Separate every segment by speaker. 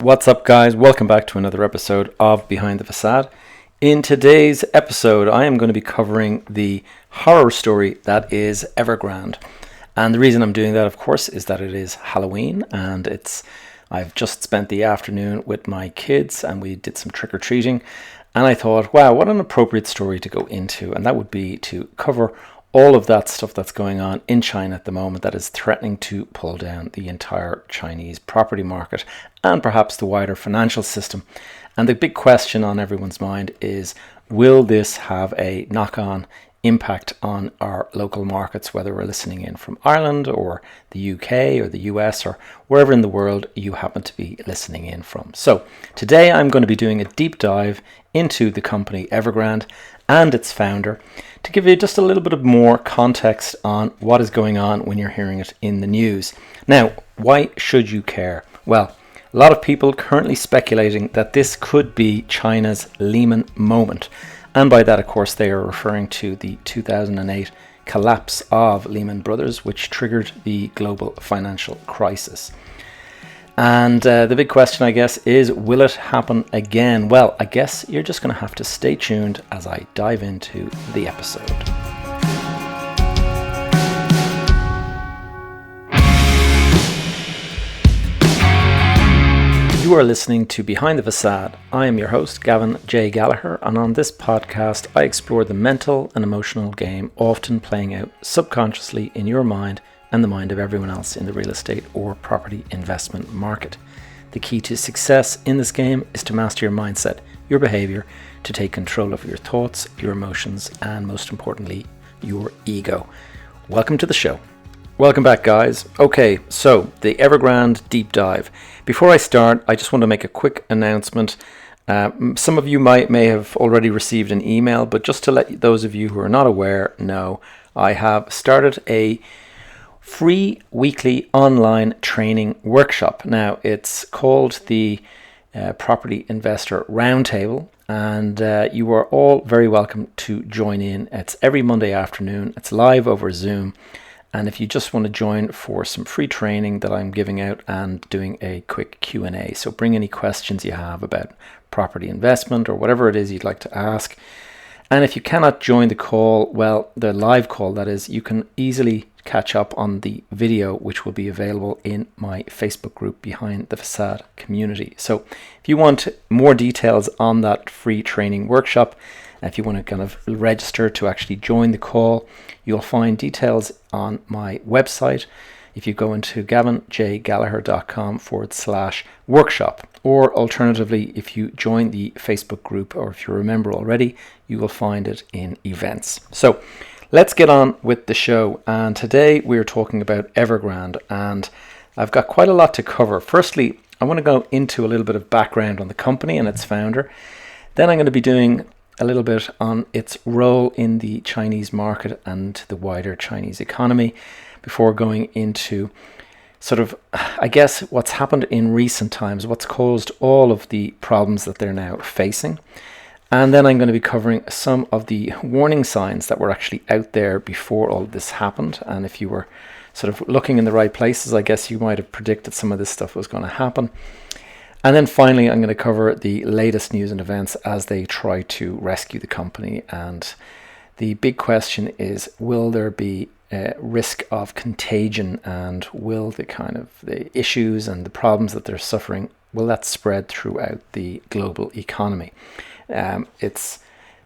Speaker 1: What's up, guys? Welcome back to another episode of Behind the Facade. In today's episode, I am going to be covering the horror story that is Evergrande. And the reason I'm doing that, of course, is that it is Halloween, and I've just spent the afternoon with my kids and we did some trick-or-treating. And I thought, wow, what an appropriate story to go into. And that would be to cover all of that stuff that's going on in China at the moment that is threatening to pull down the entire Chinese property market and perhaps the wider financial system. And the big question on everyone's mind is, will this have a knock-on impact on our local markets, whether we're listening in from Ireland or the UK or the US or wherever in the world you happen to be listening in from. So today I'm going to be doing a deep dive into the company Evergrande and its founder to give you just a little bit of more context on what is going on when you're hearing it in the news. Now, why should you care? Well, a lot of people currently speculating that this could be China's Lehman moment. And by that, of course, they are referring to the 2008 collapse of Lehman Brothers, which triggered the global financial crisis. And the big question, I guess, is, will it happen again? Well, I guess you're just going to have to stay tuned as I dive into the episode. You are listening to Behind the Facade. I am your host, Gavin J. Gallagher, and on this podcast, I explore the mental and emotional game often playing out subconsciously in your mind and the mind of everyone else in the real estate or property investment market. The key to success in this game is to master your mindset, your behavior, to take control of your thoughts, your emotions, and most importantly, your ego. Welcome to the show. Welcome back, guys. Okay, so the Evergrande deep dive. Before I start, I just want to make a quick announcement. Some of you may have already received an email, but just to let those of you who are not aware know, I have started a free weekly online training workshop. Now, it's called the Property Investor Roundtable, and you are all very welcome to join in. It's every Monday afternoon. It's live over Zoom. And if you just want to join for some free training that I'm giving out and doing a quick Q&A. So bring any questions you have about property investment or whatever it is you'd like to ask. And if you cannot join the call, well, the live call that is, you can easily catch up on the video, which will be available in my Facebook group Behind the Facade community. So if you want more details on that free training workshop, if you want to kind of register to actually join the call, you'll find details on my website. If you go into gavinjgallagher.com/workshop, or alternatively, if you join the Facebook group, or if you're a member already, you will find it in events. So let's get on with the show. And today we're talking about Evergrande, and I've got quite a lot to cover. Firstly, I want to go into a little bit of background on the company and its founder. Then I'm going to be doing a little bit on its role in the Chinese market and the wider Chinese economy before going into sort of, I guess, what's happened in recent times, what's caused all of the problems that they're now facing. And then I'm going to be covering some of the warning signs that were actually out there before all of this happened. And if you were sort of looking in the right places, I guess you might have predicted some of this stuff was going to happen. And then finally, I'm going to cover the latest news and events as they try to rescue the company. And the big question is, will there be a risk of contagion, and will the issues and the problems that they're suffering, will that spread throughout the global economy? It's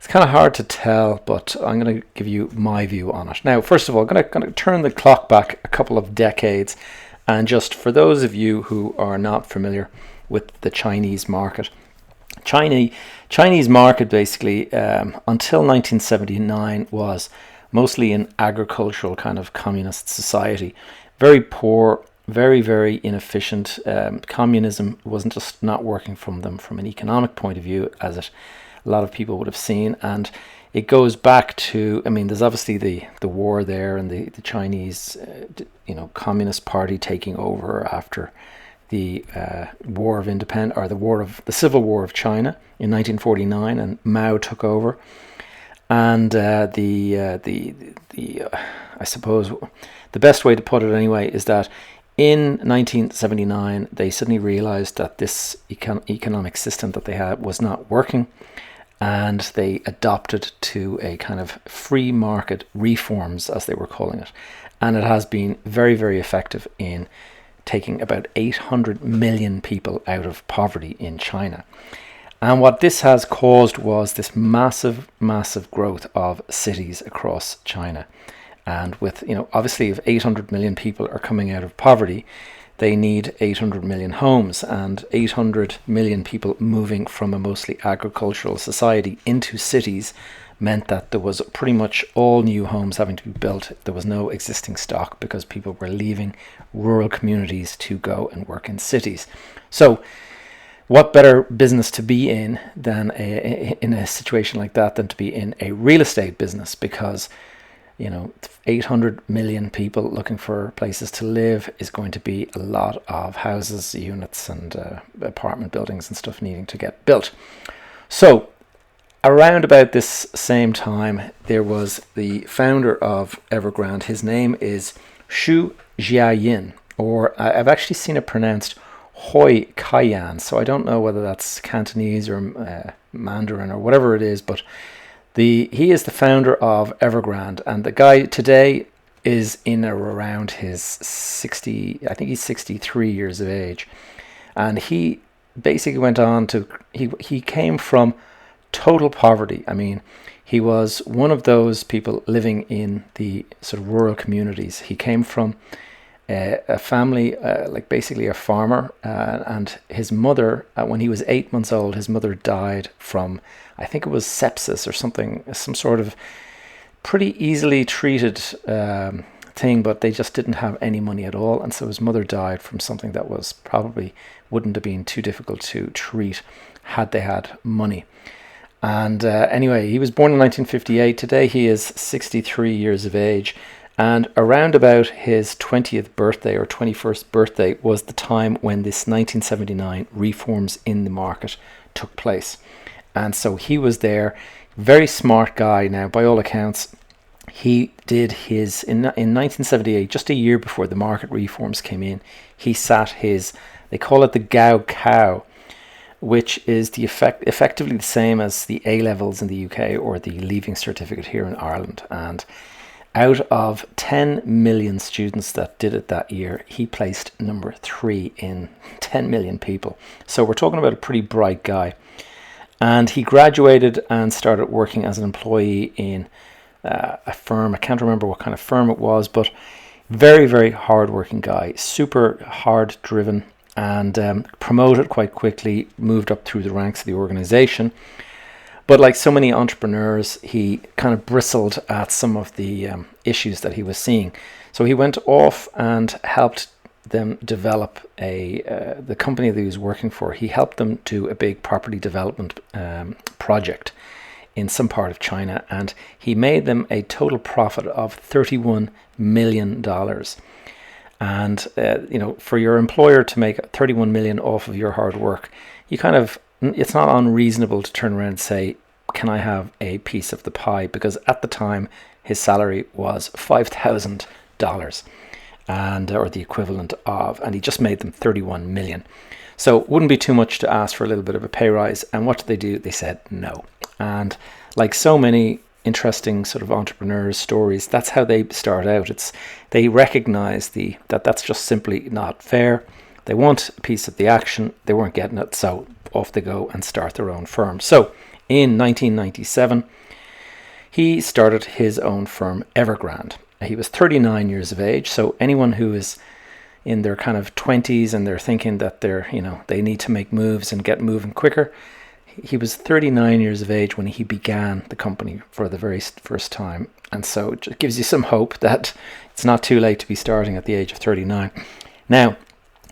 Speaker 1: kind of hard to tell, but I'm going to give you my view on it. Now, first of all, I'm going to turn the clock back a couple of decades. And just for those of you who are not familiar with the Chinese market. Chinese market basically until 1979 was mostly an agricultural kind of communist society. Very poor, very, very inefficient. Communism wasn't just not working from them from an economic point of view, as a lot of people would have seen. And it goes back to, I mean, there's obviously the war there and the Chinese, Communist Party taking over after the War of Independence, or the Civil War of China in 1949, and Mao took over. And I suppose the best way to put it anyway is that In 1979, they suddenly realized that this economic system that they had was not working, and they adopted to a kind of free market reforms, as they were calling it. And it has been very, very effective in taking about 800 million people out of poverty in China. And what this has caused was this massive, massive growth of cities across China. And with, obviously if 800 million people are coming out of poverty, they need 800 million homes, and 800 million people moving from a mostly agricultural society into cities meant that there was pretty much all new homes having to be built. There was no existing stock because people were leaving rural communities to go and work in cities. So what better business to be in than in a situation like that than to be in a real estate business, because 800 million people looking for places to live is going to be a lot of houses, units and apartment buildings and stuff needing to get built. So around about this same time, there was the founder of Evergrande. His name is Xu Jiayin, or I've actually seen it pronounced Hoi Kaiyan, so I don't know whether that's Cantonese or Mandarin or whatever it is, but he is the founder of Evergrande, and the guy today is in or around his 60, I think he's 63 years of age. And he basically went on to, he came from total poverty. I mean, he was one of those people living in the sort of rural communities. He came from a family, like basically a farmer, and his mother, when he was 8 months old, his mother died from, I think it was sepsis or something, some sort of pretty easily treated thing, but they just didn't have any money at all. And so his mother died from something that was probably wouldn't have been too difficult to treat had they had money. And anyway, he was born in 1958. Today he is 63 years of age. And around about his 20th birthday or 21st birthday was the time when this 1979 reforms in the market took place. And so he was there, very smart guy. Now, by all accounts, he did his, in 1978, just a year before the market reforms came in, he sat his, they call it the Gao Cow, which is the effectively the same as the A-levels in the UK or the Leaving Certificate here in Ireland. And out of 10 million students that did it that year, he placed number 3 in 10 million people. So we're talking about a pretty bright guy. And he graduated and started working as an employee in a firm. I can't remember what kind of firm it was, but very, very hard-working guy, super hard-driven, and promoted quite quickly, moved up through the ranks of the organization. But like so many entrepreneurs, he kind of bristled at some of the issues that he was seeing. So he went off and helped them develop the company that he was working for. He helped them do a big property development project in some part of China, and he made them a total profit of $31 million. And for your employer to make $31 million off of your hard work, it's not unreasonable to turn around and say, can I have a piece of the pie? Because at the time his salary was $5,000 or the equivalent of, and he just made them 31 million. So it wouldn't be too much to ask for a little bit of a pay rise. And what did they do? They said no. And like so many interesting sort of entrepreneurs' stories, that's how they start out. They recognize that's just simply not fair. They want a piece of the action. They weren't getting it, so off they go and start their own firm. So in 1997, he started his own firm, Evergrande. He was 39 years of age. So anyone who is in their kind of 20s and they're thinking that they need to make moves and get moving quicker, he was 39 years of age when he began the company for the very first time. And so it just gives you some hope that it's not too late to be starting at the age of 39. Now,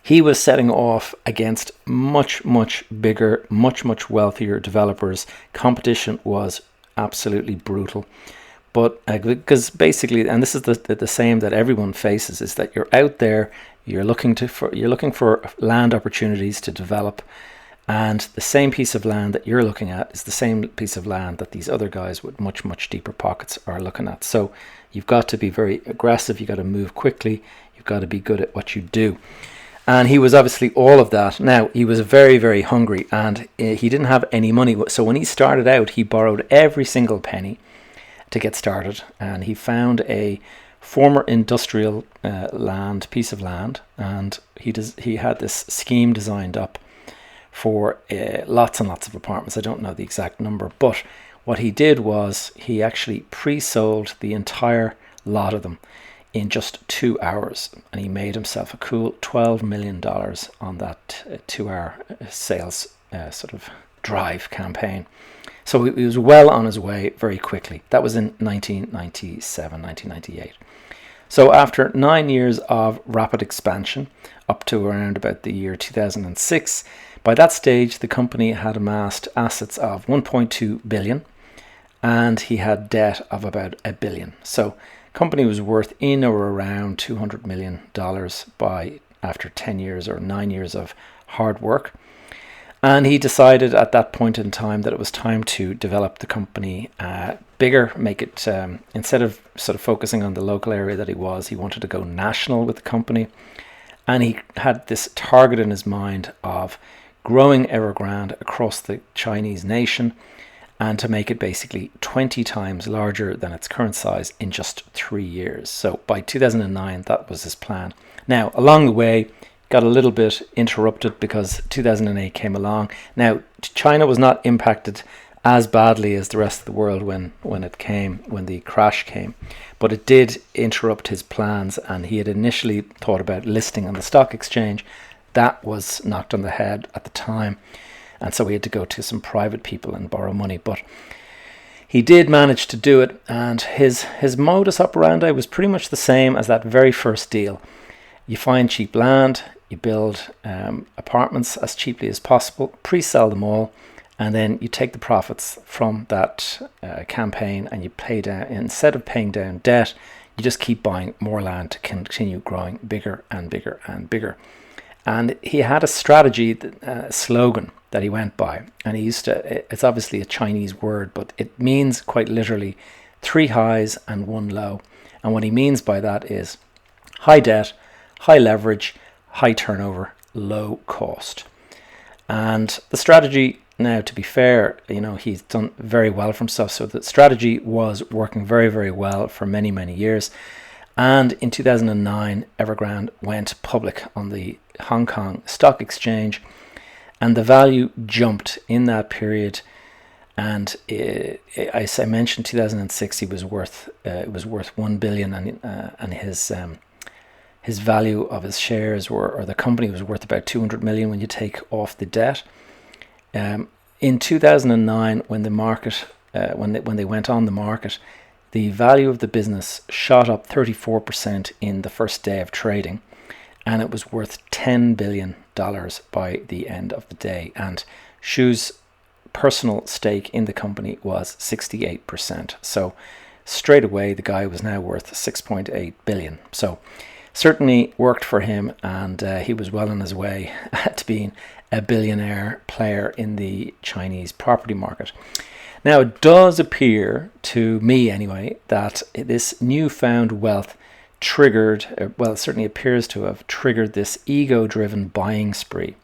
Speaker 1: he was setting off against much, much bigger, much, much wealthier developers. Competition was absolutely brutal. But because basically, and this is the same that everyone faces, is that you're out there, you're looking for land opportunities to develop, And the same piece of land that you're looking at is the same piece of land that these other guys with much, much deeper pockets are looking at. So you've got to be very aggressive. You've got to move quickly. You've got to be good at what you do. And he was obviously all of that. Now, he was very, very hungry, and he didn't have any money. So when he started out, he borrowed every single penny to get started. And he found a former industrial piece of land, and he had this scheme designed up for lots and lots of apartments. I don't know the exact number, but what he did was he actually pre-sold the entire lot of them in just 2 hours, and he made himself a cool $12 million on that 2-hour sales sort of drive campaign. So he was well on his way very quickly. That was in 1997, 1998. So after 9 years of rapid expansion, up to around about the year 2006, by that stage, the company had amassed assets of 1.2 billion, and he had debt of about $1 billion. So company was worth in or around $200 million after 10 years or 9 years of hard work. And he decided at that point in time that it was time to develop the company bigger, make it, instead of sort of focusing on the local area that he wanted to go national with the company. And he had this target in his mind of growing Evergrande across the Chinese nation, and to make it basically 20 times larger than its current size in just 3 years. So by 2009, that was his plan. Now, along the way, got a little bit interrupted because 2008 came along. Now, China was not impacted as badly as the rest of the world when the crash came, but it did interrupt his plans, and he had initially thought about listing on the stock exchange. That was knocked on the head at the time, and so he had to go to some private people and borrow money. But he did manage to do it, and his modus operandi was pretty much the same as that very first deal. You find cheap land, you build apartments as cheaply as possible, pre-sell them all, and then you take the profits from that campaign and you pay down. Instead of paying down debt, you just keep buying more land to continue growing bigger and bigger and bigger. And he had a strategy, a slogan that he went by, and he used to, it's obviously a Chinese word, but it means quite literally 3 highs and 1 low. And what he means by that is high debt, high leverage, high turnover, low cost. And the strategy, now to be fair, he's done very well for himself. So the strategy was working very, very well for many, many years. And in 2009, Evergrande went public on the Hong Kong Stock Exchange, and the value jumped in that period. And as I mentioned, 2006, it was worth $1 billion, and his value of his shares or the company was worth about 200 million when you take off the debt. In 2009, when the market when they went on the market, the value of the business shot up 34% in the first day of trading, and it was worth $10 billion by the end of the day. And Shu's personal stake in the company was 68%. So straight away, the guy was now worth 6.8 billion. So certainly worked for him, and he was well on his way to being a billionaire player in the Chinese property market. Now, it does appear, to me anyway, that this newfound wealth triggered, well, it certainly appears to have triggered this ego-driven buying spree.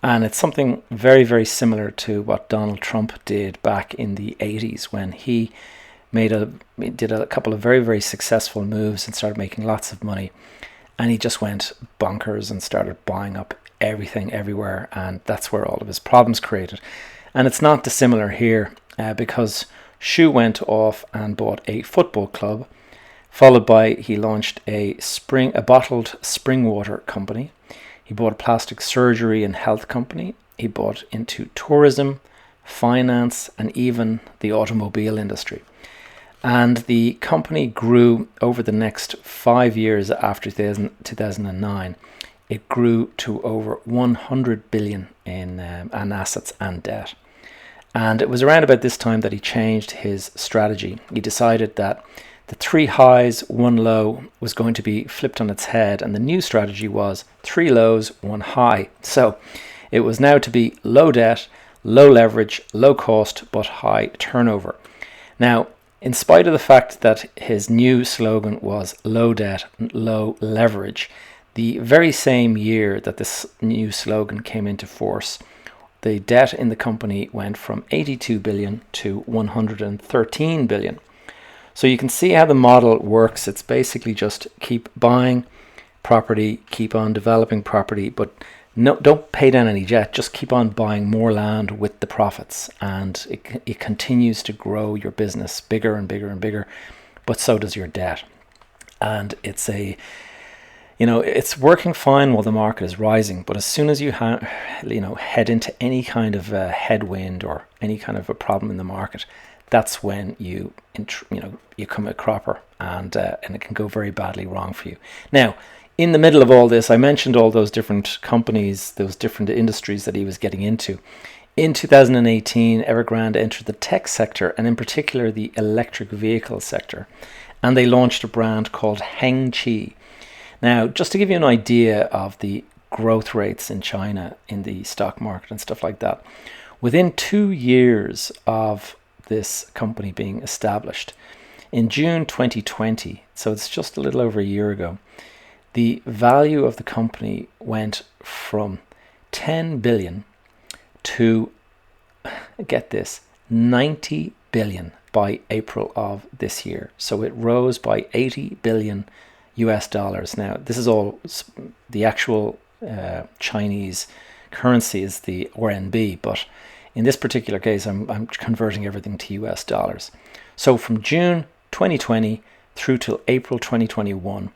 Speaker 1: And it's something very, very similar to what Donald Trump did back in the 80s when he did a couple of very, very successful moves and started making lots of money. And he just went bonkers and started buying up everything everywhere. And that's where all of his problems created. And it's not dissimilar here because Shu went off and bought a football club, followed by he launched a bottled spring water company. He bought a plastic surgery and health company. He bought into tourism, finance, and even the automobile industry. And the company grew over the next 5 years after 2009. It grew to over 100 billion in assets and debt. And it was around about this time that he changed his strategy. He decided that the 3 highs, 1 low was going to be flipped on its head, and the new strategy was 3 lows, 1 high. So It was now to be low debt, low leverage, low cost, but high turnover. Now, in spite of the fact that his new slogan was low debt, low leverage, the very same year that this new slogan came into force, the debt in the company went from 82 billion to 113 billion. So you can see how the model works. It's basically just keep buying property, keep on developing property, but no, don't pay down any debt. Just keep on buying more land with the profits, and it continues to grow your business bigger and bigger and bigger, but so does your debt. And it's it's working fine while the market is rising, but as soon as you head into any kind of a headwind or any kind of a problem in the market, that's when you come a cropper, and it can go very badly wrong for you. Now, in the middle of all this, I mentioned all those different companies, those different industries that he was getting into. In 2018, Evergrande entered the tech sector, and in particular the electric vehicle sector, and they launched a brand called Hengqi. Now, just to give you an idea of the growth rates in China in the stock market and stuff like that, within 2 years of this company being established, in June 2020, so it's just a little over a year ago, the value of the company went from 10 billion to, get this, 90 billion by April of this year. So it rose by 80 billion US dollars. Now, this is all the actual Chinese currency is the RMB, but in this particular case, I'm converting everything to US dollars. So from June 2020 through till April 2021,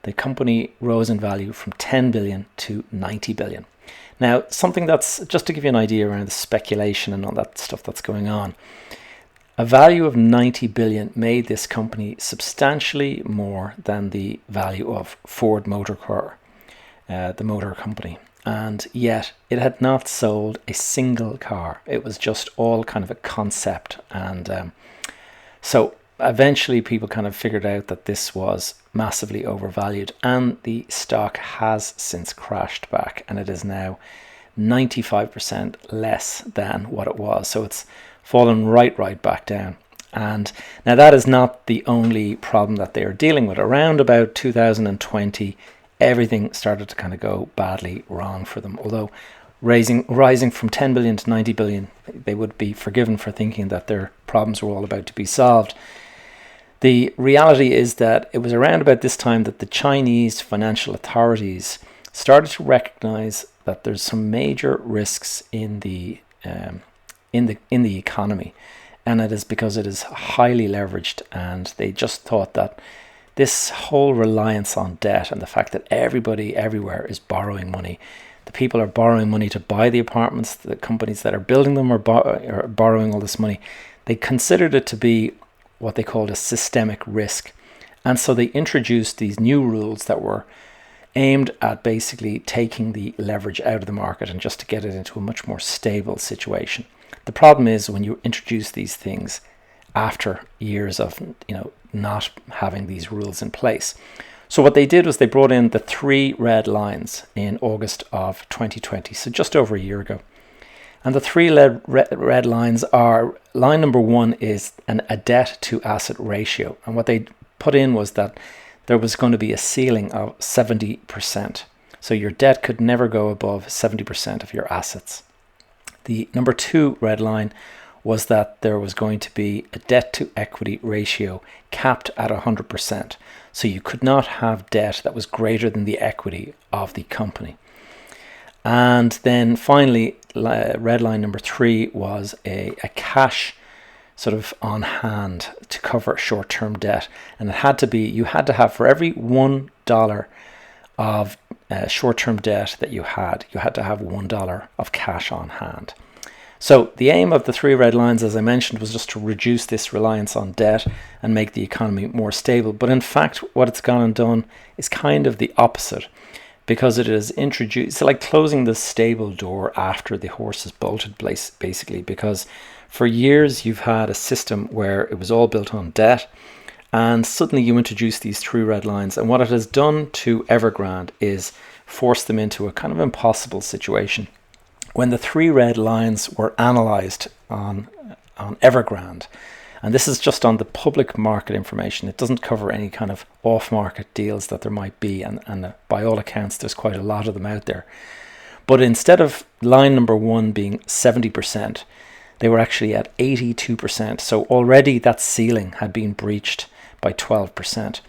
Speaker 1: the company rose in value from 10 billion to 90 billion. Now, something that's, just to give you an idea around the speculation and all that stuff that's going on, a value of 90 billion made this company substantially more than the value of Ford Motor Car, the motor company. And yet it had not sold a single car. It was just all kind of a concept. And so eventually people kind of figured out that this was massively overvalued, and the stock has since crashed back, and it is now 95% less than what it was. So it's fallen right back down. And now that is not the only problem that they are dealing with. Around about 2020, everything started to kind of go badly wrong for them. Although rising from 10 billion to 90 billion, they would be forgiven for thinking that their problems were all about to be solved. The reality is that it was around about this time that the Chinese financial authorities started to recognize that there's some major risks in the economy, and it is because it is highly leveraged, and they just thought that this whole reliance on debt and the fact that everybody everywhere is borrowing money, the people are borrowing money to buy the apartments, the companies that are building them are borrowing all this money, they considered it to be what they called a systemic risk. And so they introduced these new rules that were aimed at basically taking the leverage out of the market and just to get it into a much more stable situation. The problem is when you introduce these things after years of not having these rules in place. So what they did was they brought in the 3 red lines in August of 2020, so just over a year ago. And the 3 red lines are, line number 1 is a debt to asset ratio. And what they put in was that there was going to be a ceiling of 70%. So your debt could never go above 70% of your assets. The number 2 red line was that there was going to be a debt to equity ratio capped at 100%. So you could not have debt that was greater than the equity of the company. And then finally, red line number 3 was a cash sort of on hand to cover short-term debt. And it had to be, you had to have, for every $1 of short-term debt that you had to have $1 of cash on hand. So the aim of the 3 red lines, as I mentioned, was just to reduce this reliance on debt and make the economy more stable. But in fact, what it's gone and done is kind of the opposite, because it is introduced, it's like closing the stable door after the horse is bolted, basically, because for years you've had a system where it was all built on debt, and suddenly you introduce these 3 red lines, and what it has done to Evergrande is force them into a kind of impossible situation. when the 3 red lines were analysed on Evergrande, and this is just on the public market information, it doesn't cover any kind of off-market deals that there might be, and by all accounts there's quite a lot of them out there. But instead of line number 1 being 70%, they were actually at 82%. So already that ceiling had been breached by 12%.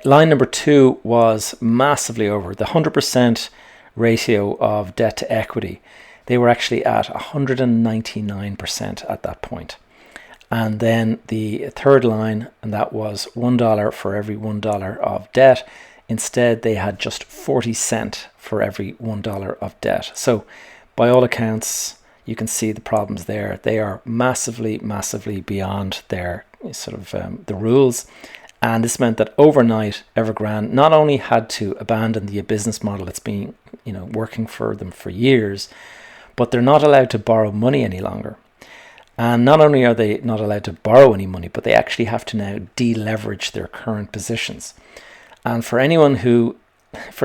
Speaker 1: Line number 2 was massively over. The 100% ratio of debt to equity, they were actually at 199% at that point. And then the third line, and that was $1 for every $1 of debt. Instead, they had just 40 cents for every $1 of debt. So by all accounts, you can see the problems there. They are massively, massively beyond their sort of the rules. And this meant that overnight, Evergrande not only had to abandon the business model that's been, working for them for years, but they're not allowed to borrow money any longer. And not only are they not allowed to borrow any money, but they actually have to now deleverage their current positions. And for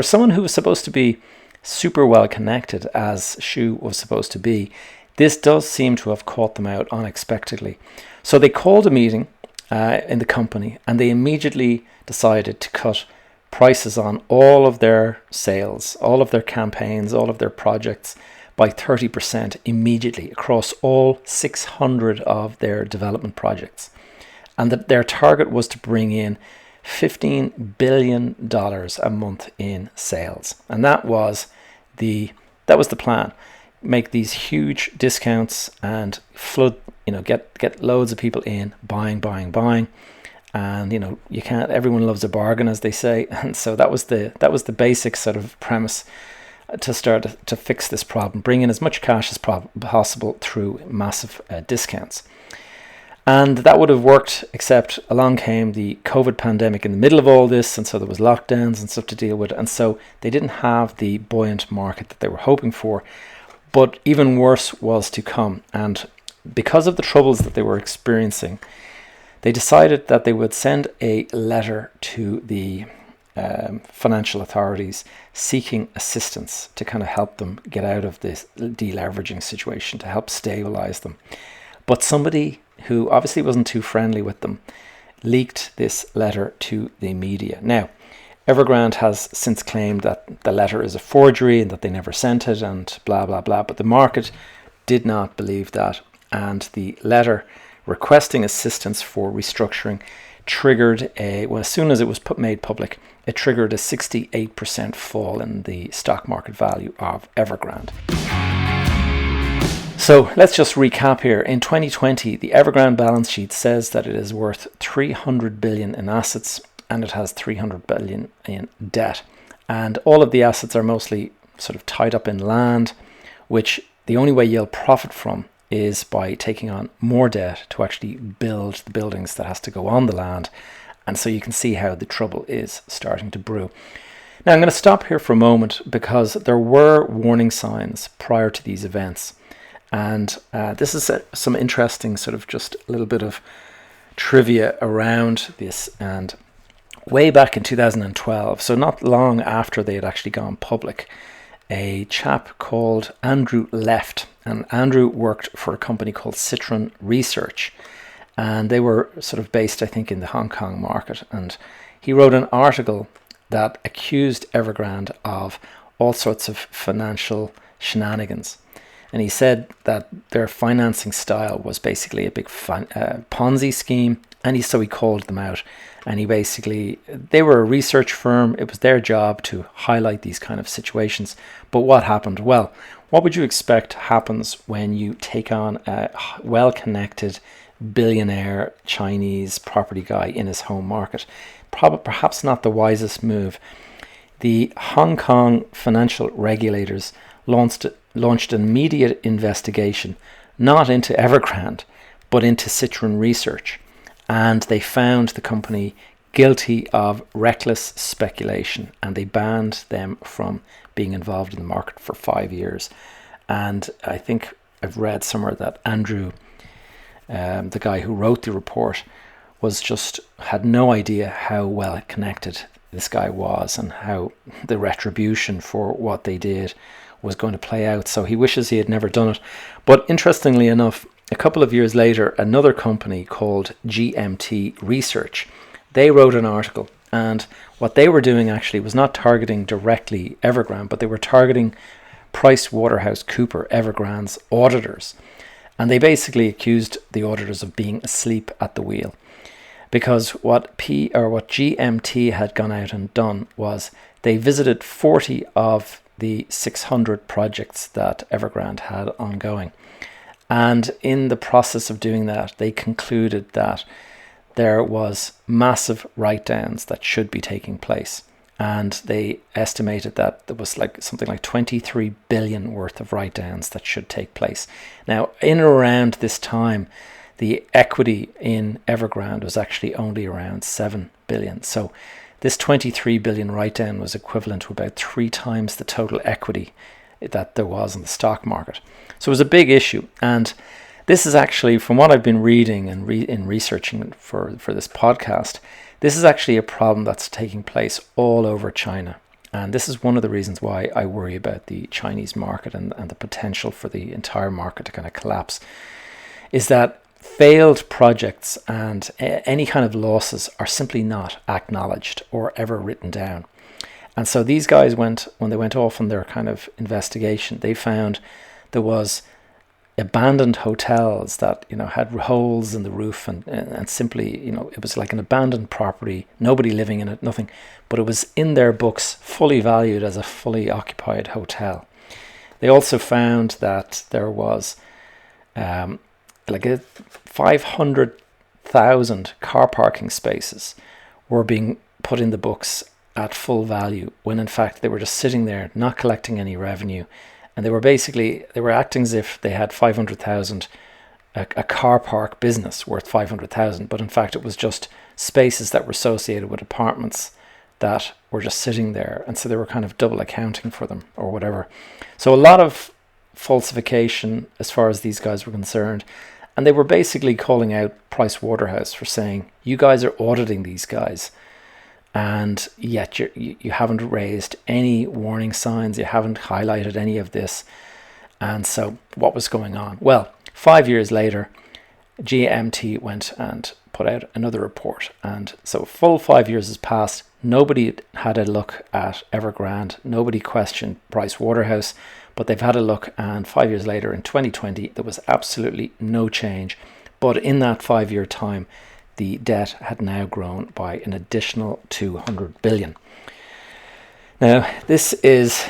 Speaker 1: someone who was supposed to be super well connected, as Xu was supposed to be, this does seem to have caught them out unexpectedly. So they called a meeting in the company, and they immediately decided to cut prices on all of their sales, all of their campaigns, all of their projects by 30% immediately across all 600 of their development projects. And that their target was to bring in $15 billion a month in sales. And that was the plan. Make these huge discounts and flood, get loads of people in, buying. And you can't, everyone loves a bargain, as they say. And so that was the basic sort of premise to start to fix this problem, bring in as much cash as possible through massive discounts. And that would have worked, except along came the COVID pandemic in the middle of all this, and so there was lockdowns and stuff to deal with, and so they didn't have the buoyant market that they were hoping for. But even worse was to come, and because of the troubles that they were experiencing, they decided that they would send a letter to the financial authorities seeking assistance to kind of help them get out of this deleveraging situation, to help stabilize them. But somebody who obviously wasn't too friendly with them leaked this letter to the media. Now, Evergrande has since claimed that the letter is a forgery and that they never sent it and blah, blah, blah. But the market did not believe that. And the letter requesting assistance for restructuring triggered as soon as it was made public, it triggered a 68% fall in the stock market value of Evergrande. So let's just recap here. In 2020, the Evergrande balance sheet says that it is worth $300 billion in assets and it has $300 billion in debt. And all of the assets are mostly sort of tied up in land, which the only way you'll profit from is by taking on more debt to actually build the buildings that has to go on the land. And so you can see how the trouble is starting to brew. Now I'm going to stop here for a moment because there were warning signs prior to these events. And this is some interesting sort of just a little bit of trivia around this. And way back in 2012, so not long after they had actually gone public, a chap called Andrew left. And Andrew worked for a company called Citron Research. And they were sort of based, I think, in the Hong Kong market. And he wrote an article that accused Evergrande of all sorts of financial shenanigans. And he said that their financing style was basically a big Ponzi scheme. And so he called them out. And they were a research firm. It was their job to highlight these kind of situations. But what happened? Well, what would you expect happens when you take on a well-connected billionaire Chinese property guy in his home market? Perhaps not the wisest move. The Hong Kong financial regulators launched an immediate investigation, not into Evergrande, but into Citron Research. And they found the company guilty of reckless speculation, and they banned them from being involved in the market for 5 years. And I think I've read somewhere that Andrew, the guy who wrote the report, had no idea how well connected this guy was and how the retribution for what they did was going to play out. So he wishes he had never done it. But interestingly enough, a couple of years later, another company called GMT Research, they wrote an article, and what they were doing actually was not targeting directly Evergrande, but they were targeting PricewaterhouseCoopers, Evergrande's auditors. And they basically accused the auditors of being asleep at the wheel. Because what GMT had gone out and done was they visited 40 of the 600 projects that Evergrande had ongoing. And in the process of doing that, they concluded that there was massive write-downs that should be taking place. And they estimated that there was like something like 23 billion worth of write-downs that should take place. Now, in and around this time, the equity in Evergrande was actually only around 7 billion. So this 23 billion write-down was equivalent to about 3 times the total equity that there was in the stock market. So it was a big issue. And this is actually, from what I've been reading and in researching for this podcast, this is actually a problem that's taking place all over China. And this is one of the reasons why I worry about the Chinese market and the potential for the entire market to kind of collapse, is that failed projects and any kind of losses are simply not acknowledged or ever written down. And so these guys when they went off on their kind of investigation, they found there was abandoned hotels that, had holes in the roof and simply, it was like an abandoned property, nobody living in it, nothing, but it was in their books fully valued as a fully occupied hotel. They also found that there was like 500,000 car parking spaces were being put in the books at full value, when in fact they were just sitting there not collecting any revenue. And they were acting as if they had 500,000, a car park business worth 500,000, but in fact it was just spaces that were associated with apartments that were just sitting there, and so they were kind of double accounting for them or whatever. So a lot of falsification as far as these guys were concerned, and they were basically calling out Pricewaterhouse for saying, you guys are auditing these guys, and yet you haven't raised any warning signs, you haven't highlighted any of this. And so what was going on? Well, 5 years later, GMT went and put out another report. And so full 5 years has passed. Nobody had a look at Evergrande. Nobody questioned Pricewaterhouse, but they've had a look. And 5 years later, in 2020, there was absolutely no change. But in that 5 year time, the debt had now grown by an additional 200 billion. Now, this is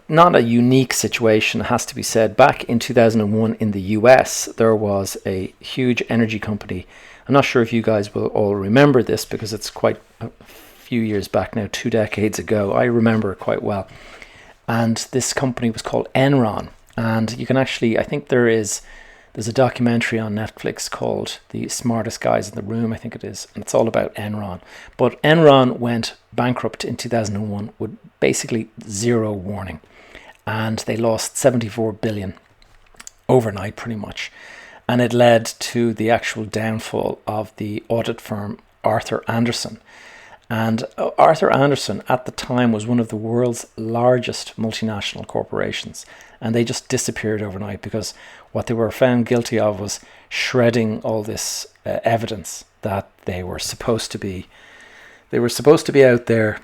Speaker 1: not a unique situation, it has to be said. Back in 2001 in the US, there was a huge energy company. I'm not sure if you guys will all remember this because it's quite a few years back now, 2 decades ago. I remember it quite well. And this company was called Enron. And you can actually, I think there's a documentary on Netflix called The Smartest Guys in the Room, I think it is, and it's all about Enron. But Enron went bankrupt in 2001 with basically zero warning, and they lost 74 billion overnight pretty much. And it led to the actual downfall of the audit firm Arthur Andersen. And Arthur Andersen at the time was one of the world's largest multinational corporations, and they just disappeared overnight because what they were found guilty of was shredding all this evidence that they were supposed to be out there,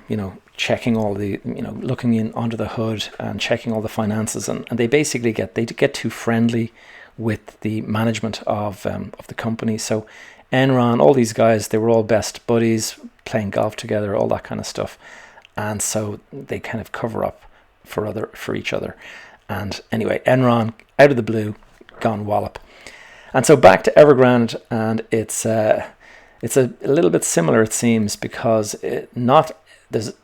Speaker 1: checking all the, looking in under the hood and checking all the finances, and they basically get too friendly with the management of the company. So Enron, all these guys, they were all best buddies, playing golf together, all that kind of stuff, and so they kind of cover up for each other. And anyway, Enron, out of the blue, gone wallop. And so back to Evergrande, and it's a little bit similar, it seems, because there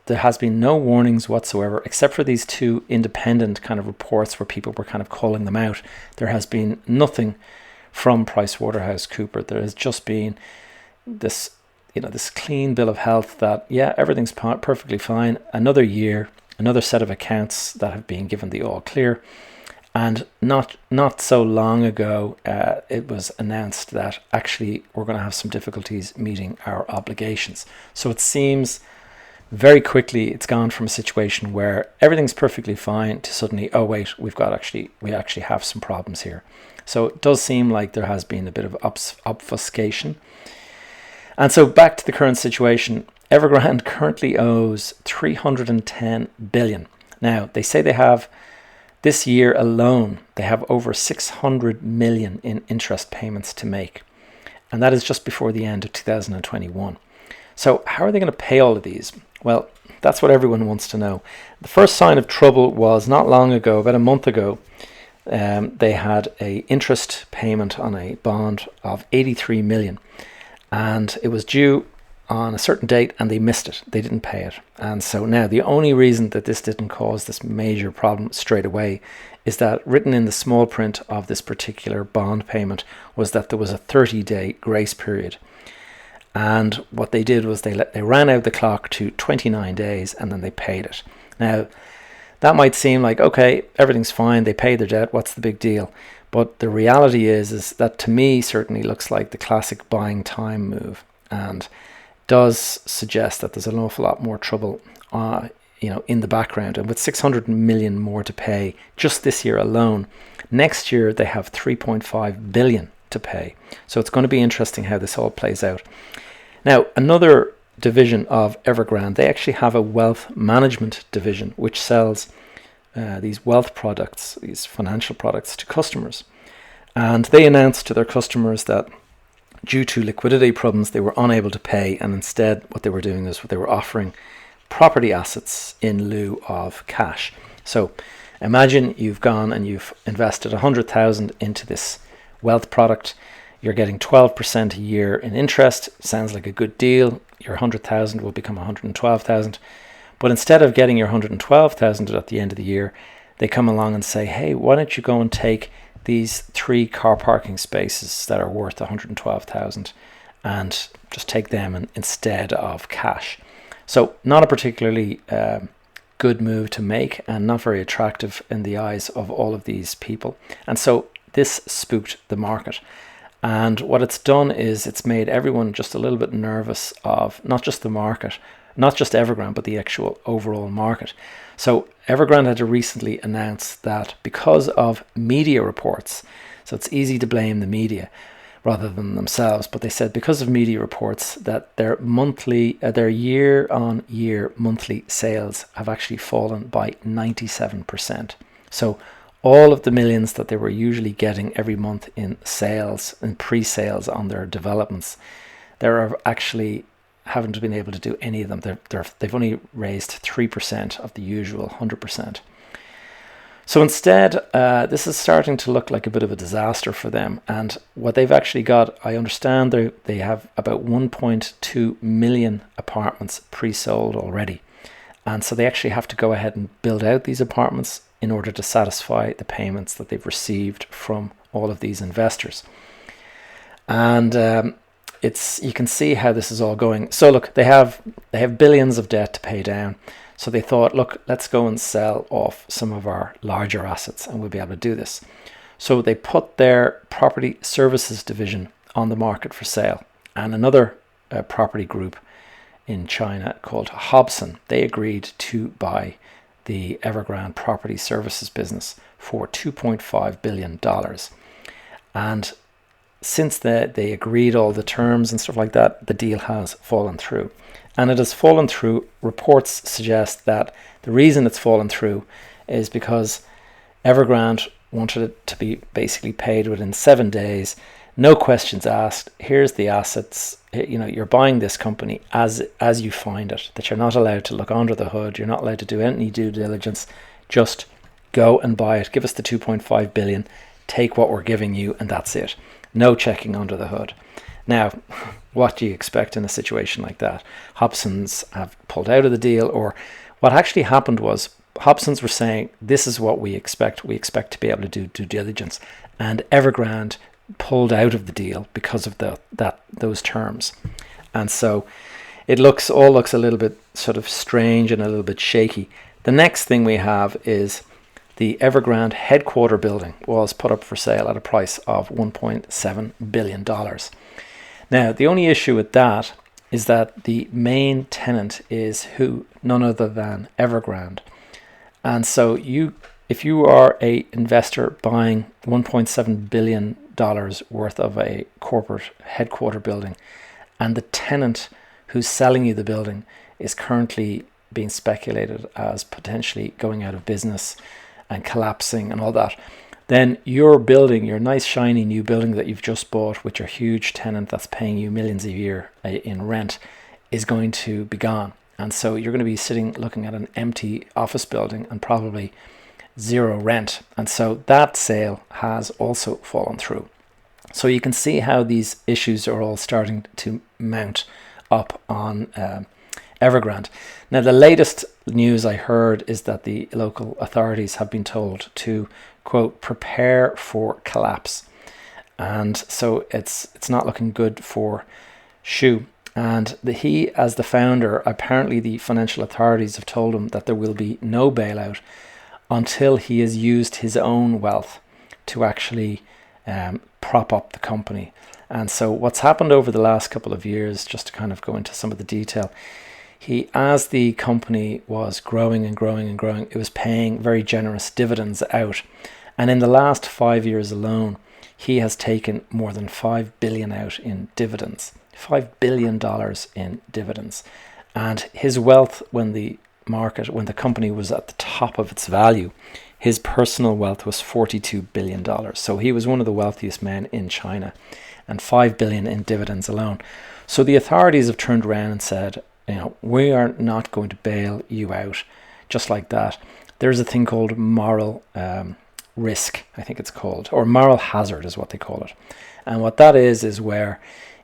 Speaker 1: has been no warnings whatsoever, except for these 2 independent kind of reports where people were kind of calling them out. There has been nothing from PricewaterhouseCoopers. There has just been this clean bill of health that, yeah, everything's perfectly fine. Another year, another set of accounts that have been given the all clear. And not so long ago, it was announced that actually we're going to have some difficulties meeting our obligations. So it seems very quickly it's gone from a situation where everything's perfectly fine to suddenly, oh wait, we actually have some problems here. So it does seem like there has been a bit of obfuscation. And so back to the current situation, Evergrande currently owes 310 billion. Now, they say they have, this year alone, they have over 600 million in interest payments to make. And that is just before the end of 2021. So how are they going to pay all of these? Well, that's what everyone wants to know. The first sign of trouble was not long ago, about a month ago. They had an interest payment on a bond of 83 million. And it was due on a certain date and they missed it. They didn't pay it. And so now the only reason that this didn't cause this major problem straight away is that written in the small print of this particular bond payment was that there was a 30-day grace period. And what they did was they ran out the clock to 29 days and then they paid it. Now, that might seem like, okay, everything's fine, they paid their debt, what's the big deal? But the reality is that to me certainly looks like the classic buying time move, and does suggest that there's an awful lot more trouble in the background. And with 600 million more to pay just this year alone, next year they have 3.5 billion to pay. So it's going to be interesting how this all plays out. Now, another division of Evergrande, they actually have a wealth management division which sells these wealth products, these financial products to customers. And they announced to their customers that due to liquidity problems, they were unable to pay. And instead, what they were doing is they were offering property assets in lieu of cash. So imagine you've gone and you've invested 100,000 into this wealth product. You're getting 12% a year in interest. Sounds like a good deal. Your 100,000 will become 112,000. But instead of getting your 112,000 at the end of the year, they come along and say, hey, why don't you go and take these 3 car parking spaces that are worth 112,000 and just take them instead of cash. So not a particularly good move to make, and not very attractive in the eyes of all of these people. And so this spooked the market. And what it's done is it's made everyone just a little bit nervous of not just the market, not just Evergrande, but the actual overall market. So Evergrande had to recently announce that because of media reports, so it's easy to blame the media rather than themselves, but they said because of media reports that their year-on-year monthly sales have actually fallen by 97%. So all of the millions that they were usually getting every month in sales and pre-sales on their developments, they're actually haven't been able to do any of them. They've only raised 3% of the usual 100%. So instead, this is starting to look like a bit of a disaster for them. And what they've actually got, I understand they have about 1.2 million apartments pre-sold already. And so they actually have to go ahead and build out these apartments in order to satisfy the payments that they've received from all of these investors. And you can see how this is all going. So look, they have billions of debt to pay down. So they thought, look, let's go and sell off some of our larger assets and we'll be able to do this. So they put their property services division on the market for sale. And another property group in China called Hobson, they agreed to buy the Evergrande property services business for $2.5 billion. And since they agreed all the terms and stuff like that, the deal has fallen through. And it has fallen through. Reports suggest that the reason it's fallen through is because Evergrande wanted it to be basically paid within 7 days, no questions asked. Here's the assets. You're buying this company as you find it, that you're not allowed to look under the hood. You're not allowed to do any due diligence. Just go and buy it. Give us the 2.5 billion. Take what we're giving you, and that's it. No checking under the hood. Now, what do you expect in a situation like that? Hobsons have pulled out of the deal, or what actually happened was Hobsons were saying, this is what we expect. We expect to be able to do due diligence. And Evergrande pulled out of the deal because of those terms. And so it all looks a little bit sort of strange and a little bit shaky. The next thing we have is the Evergrande headquarter building was put up for sale at a price of $1.7 billion. Now, the only issue with that is that the main tenant is who? None other than Evergrande. And so if you are a investor buying $1.7 billion worth of a corporate headquarter building, and the tenant who's selling you the building is currently being speculated as potentially going out of business and collapsing and all that, then your building, your nice shiny new building that you've just bought with your huge tenant that's paying you millions a year in rent, is going to be gone. And so you're going to be sitting looking at an empty office building and probably zero rent. And so that sale has also fallen through. So you can see how these issues are all starting to mount up on Evergrande. Now, the latest news I heard is that the local authorities have been told to, quote, prepare for collapse. And so it's not looking good for Xu. And he, as the founder, apparently the financial authorities have told him that there will be no bailout until he has used his own wealth to actually prop up the company. And so what's happened over the last couple of years, just to kind of go into some of the detail, as the company was growing and growing and growing, it was paying very generous dividends out. And in the last 5 years alone, he has taken more than $5 billion out in dividends. $5 billion in dividends. And his wealth, when the company was at the top of its value, his personal wealth was $42 billion. So he was one of the wealthiest men in China, and $5 billion in dividends alone. So the authorities have turned around and said, we are not going to bail you out just like that. There's a thing called moral risk, I think it's called, or moral hazard is what they call it. And what that is where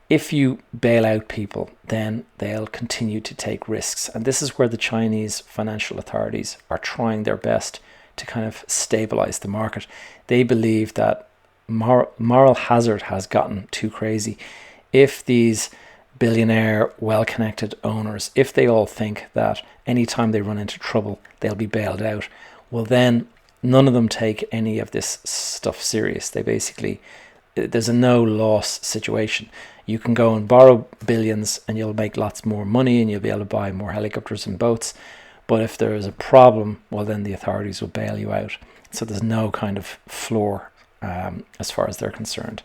Speaker 1: if you bail out people, then they'll continue to take risks. And this is where the Chinese financial authorities are trying their best to kind of stabilize the market. They believe that moral hazard has gotten too crazy. If these billionaire, well-connected owners, if they all think that anytime they run into trouble, they'll be bailed out, well then none of them take any of this stuff serious. There's a no loss situation. You can go and borrow billions and you'll make lots more money and you'll be able to buy more helicopters and boats. But if there is a problem, well, then the authorities will bail you out. So there's no kind of floor as far as they're concerned.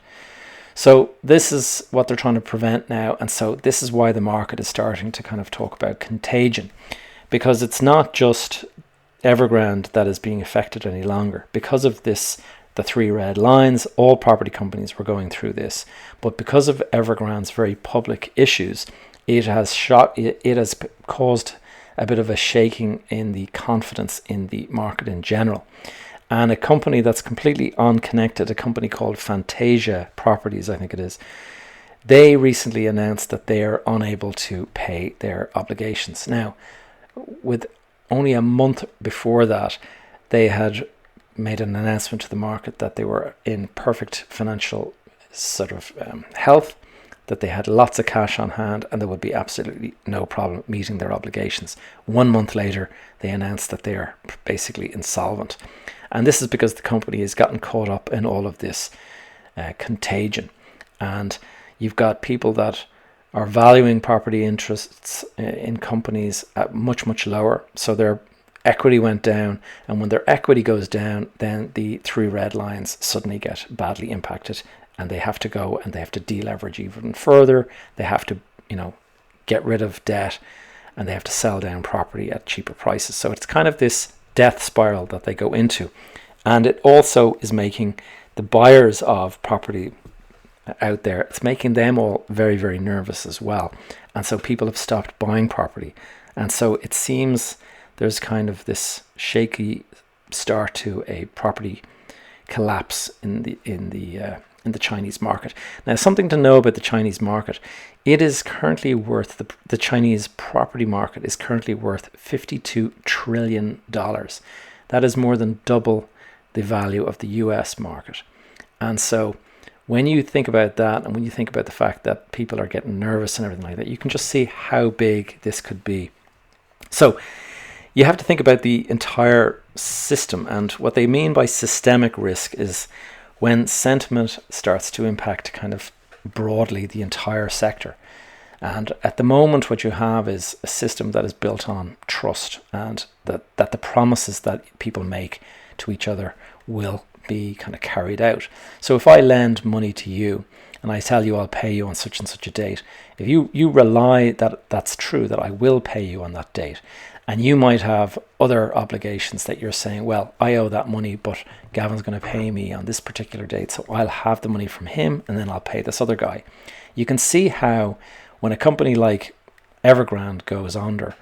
Speaker 1: So this is what they're trying to prevent now. And so this is why the market is starting to kind of talk about contagion, because it's not just Evergrande that is being affected any longer. Because of this, the three red lines, all property companies were going through this. But because of Evergrande's very public issues, it has caused a bit of a shaking in the confidence in the market in general. And a company that's completely unconnected, a company called Fantasia Properties, I think it is, they recently announced that they are unable to pay their obligations. Now, with only a month before that, they had made an announcement to the market that they were in perfect financial sort of health, that they had lots of cash on hand and there would be absolutely no problem meeting their obligations. 1 month later, they announced that they are basically insolvent. And this is because the company has gotten caught up in all of this contagion. And you've got people that are valuing property interests in companies at much, much lower. So their equity went down. And when their equity goes down, then the three red lines suddenly get badly impacted. And they have to go and they have to deleverage even further. They have to, get rid of debt and they have to sell down property at cheaper prices. So it's kind of this death spiral that they go into. And it also is making the buyers of property out there, it's making them all very, very nervous as well. And so people have stopped buying property. And so it seems there's kind of this shaky start to a property collapse in the Chinese market. Now, something to know about the Chinese market, it is currently worth, the Chinese property market is currently worth $52 trillion. That is more than double the value of the US market. And so when you think about that, and when you think about the fact that people are getting nervous and everything like that, you can just see how big this could be. So you have to think about the entire system, and what they mean by systemic risk is when sentiment starts to impact kind of broadly the entire sector. And at the moment, what you have is a system that is built on trust, and that the promises that people make to each other will be kind of carried out. So if I lend money to you and I tell you I'll pay you on such and such a date, if you rely that that's true, that I will pay you on that date, and you might have other obligations that you're saying, well, I owe that money, but Gavin's going to pay me on this particular date, so I'll have the money from him and then I'll pay this other guy. You can see how when a company like Evergrande goes under,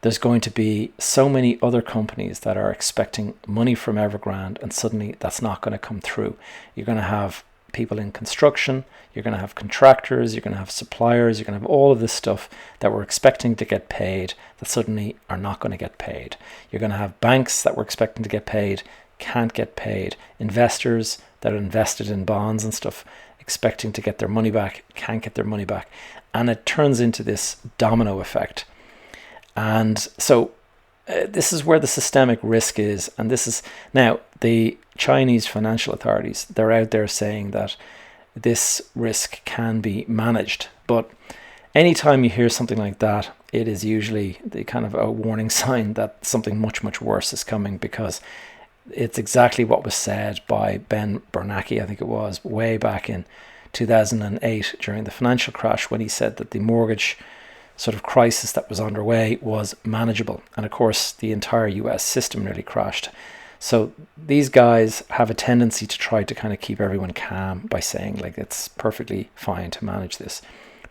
Speaker 1: there's going to be so many other companies that are expecting money from Evergrande, and suddenly that's not going to come through. You're going to have people in construction, you're going to have contractors, you're going to have suppliers, you're going to have all of this stuff that we're expecting to get paid that suddenly are not going to get paid. You're going to have banks that were expecting to get paid, can't get paid. Investors that are invested in bonds and stuff, expecting to get their money back, can't get their money back. And it turns into this domino effect. And so this is where the systemic risk is. And this is now the Chinese financial authorities, they're out there saying that this risk can be managed. But anytime you hear something like that, it is usually the kind of a warning sign that something much, much worse is coming, because it's exactly what was said by Ben Bernanke, I think it was, way back in 2008 during the financial crash, when he said that the mortgage sort of crisis that was underway was manageable. And of course, the entire US system nearly crashed. So these guys have a tendency to try to kind of keep everyone calm by saying like it's perfectly fine to manage this.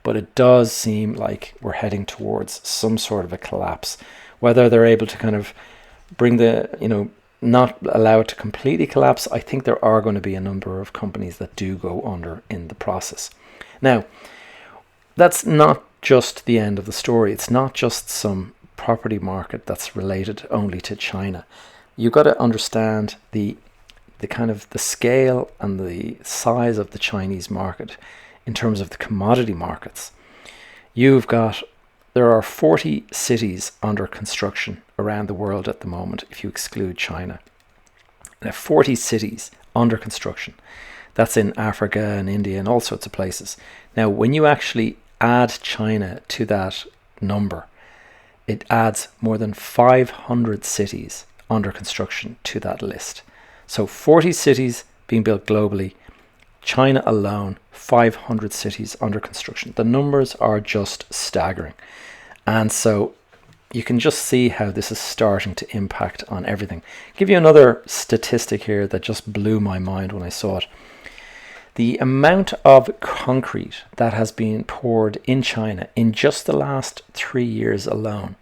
Speaker 1: But it does seem like we're heading towards some sort of a collapse. Whether they're able to kind of bring the, not allow it to completely collapse, I think there are going to be a number of companies that do go under in the process. Now, that's not just the end of the story. It's not just some property market that's related only to China. You've got to understand the kind of the scale and the size of the Chinese market in terms of the commodity markets. There are 40 cities under construction around the world at the moment, if you exclude China. There are 40 cities under construction. That's in Africa and India and all sorts of places. Now, when you actually add China to that number, it adds more than 500 cities under construction to that list. So 40 cities being built globally, China alone, 500 cities under construction. The numbers are just staggering. And so you can just see how this is starting to impact on everything. I'll give you another statistic here that just blew my mind when I saw it. The amount of concrete that has been poured in China in just the last 3 years alone,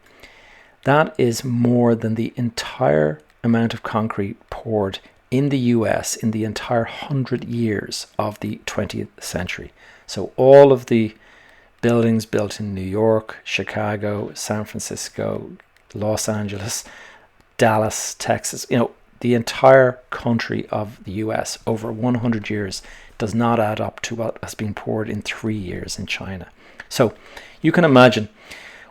Speaker 1: that is more than the entire amount of concrete poured in the US in the entire 100 years of the 20th century. So all of the buildings built in New York, Chicago, San Francisco, Los Angeles, Dallas, Texas, the entire country of the US over 100 years does not add up to what has been poured in 3 years in China. So you can imagine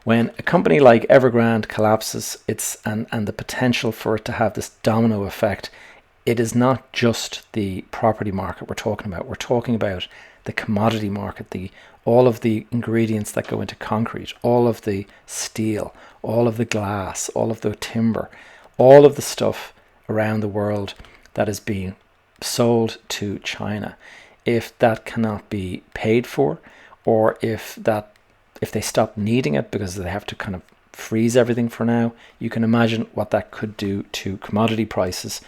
Speaker 1: when a company like Evergrande collapses, and the potential for it to have this domino effect, it is not just the property market we're talking about. We're talking about the commodity market, all of the ingredients that go into concrete, all of the steel, all of the glass, all of the timber, all of the stuff around the world that is being sold to China. If that cannot be paid for, or if they stop needing it because they have to kind of freeze everything for now, you can imagine what that could do to commodity prices,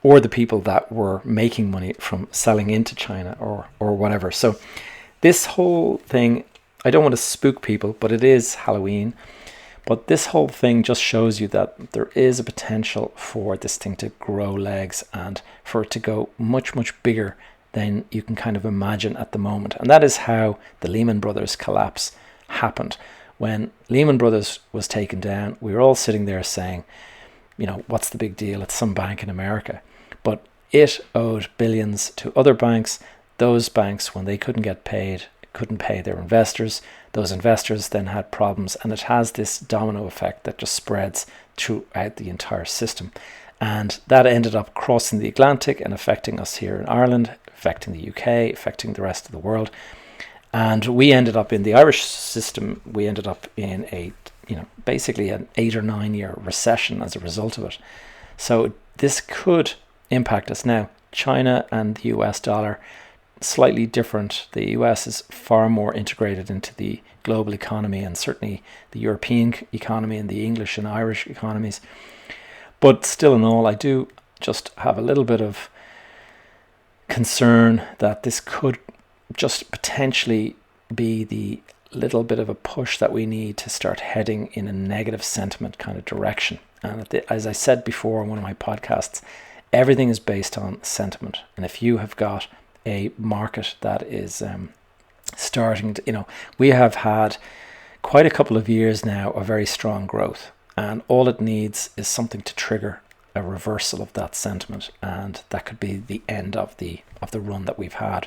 Speaker 1: or the people that were making money from selling into China or whatever. So this whole thing, I don't want to spook people, but it is Halloween. But this whole thing just shows you that there is a potential for this thing to grow legs and for it to go much, much bigger than you can kind of imagine at the moment. And that is how the Lehman Brothers collapse happened. When Lehman Brothers was taken down, we were all sitting there saying, what's the big deal? It's some bank in America. But it owed billions to other banks. Those banks, when they couldn't pay their investors. Those investors then had problems, and it has this domino effect that just spreads throughout the entire system. And that ended up crossing the Atlantic and affecting us here in Ireland, affecting the UK, affecting the rest of the world. And we ended up in the Irish system, we ended up in basically an 8 or 9 year recession as a result of it. So this could impact us. Now, China and the US dollar, slightly different. The US is far more integrated into the global economy, and certainly the European economy and the English and Irish economies. But still in all, I do just have a little bit of concern that this could just potentially be the little bit of a push that we need to start heading in a negative sentiment kind of direction. And as I said before in one of my podcasts, everything is based on sentiment. And if you have got a market that is starting to, we have had quite a couple of years now of very strong growth, and all it needs is something to trigger a reversal of that sentiment, and that could be the end of the run that we've had.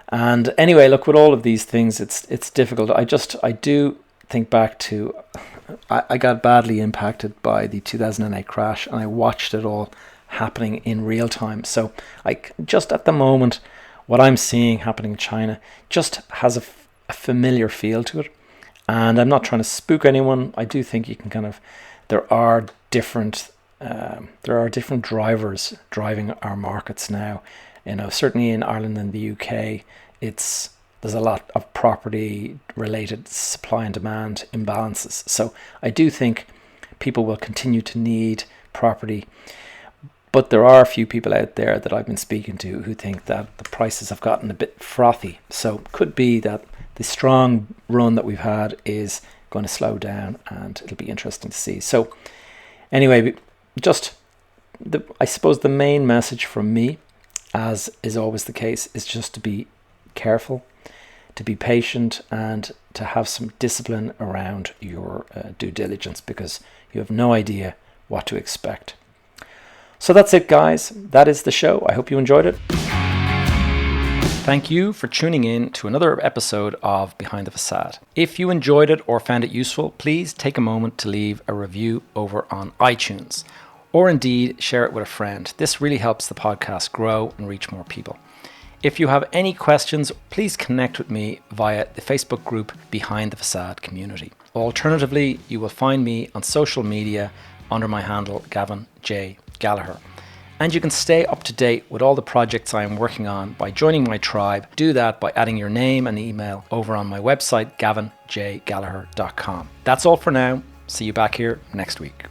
Speaker 1: And anyway, look, with all of these things, it's difficult. I do think back to, I got badly impacted by the 2008 crash, and I watched it all happening in real time. So just at the moment, what I'm seeing happening in China just has a familiar feel to it. And I'm not trying to spook anyone. I do think you can there are different drivers driving our markets now. Certainly in Ireland and the UK, there's a lot of property related supply and demand imbalances. So I do think people will continue to need property. But there are a few people out there that I've been speaking to who think that the prices have gotten a bit frothy. So it could be that the strong run that we've had is going to slow down, and it'll be interesting to see. So anyway, I suppose the main message from me, as is always the case, is just to be careful, to be patient, and to have some discipline around your due diligence, because you have no idea what to expect. So that's it, guys. That is the show. I hope you enjoyed it. Thank you for tuning in to another episode of Behind the Facade. If you enjoyed it or found it useful, please take a moment to leave a review over on iTunes, or indeed share it with a friend. This really helps the podcast grow and reach more people. If you have any questions, please connect with me via the Facebook group Behind the Facade Community. Alternatively, you will find me on social media under my handle Gavin J. Gallagher. And you can stay up to date with all the projects I am working on by joining my tribe. Do that by adding your name and email over on my website, gavinjgallagher.com. That's all for now. See you back here next week.